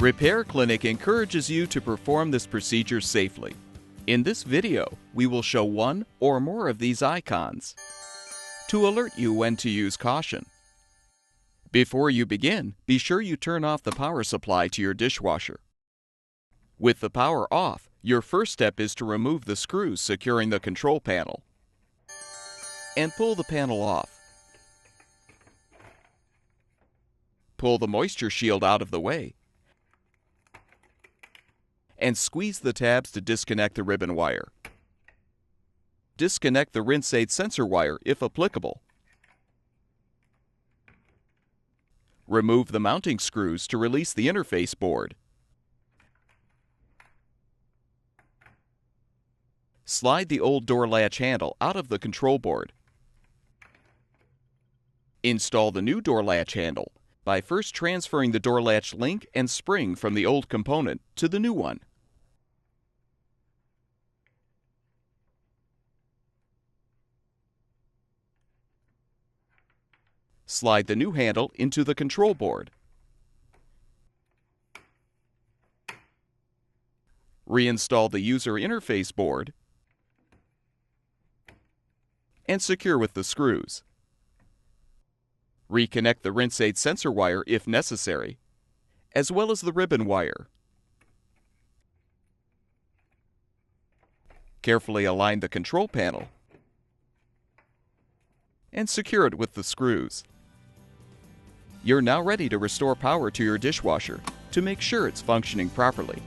Repair Clinic encourages you to perform this procedure safely. In this video, we will show one or more of these icons to alert you when to use caution. Before you begin, be sure you turn off the power supply to your dishwasher. With the power off, your first step is to remove the screws securing the control panel and pull the panel off. Pull the moisture shield out of the way and squeeze the tabs to disconnect the ribbon wire. Disconnect the rinse aid sensor wire if applicable. Remove the mounting screws to release the interface board. Slide the old door latch handle out of the control board. Install the new door latch handle by first transferring the door latch link and spring from the old component to the new one. Slide the new handle into the control board. Reinstall the user interface board and secure with the screws. Reconnect the rinse aid sensor wire if necessary, as well as the ribbon wire. Carefully align the control panel and secure it with the screws. You're now ready to restore power to your dishwasher to make sure it's functioning properly.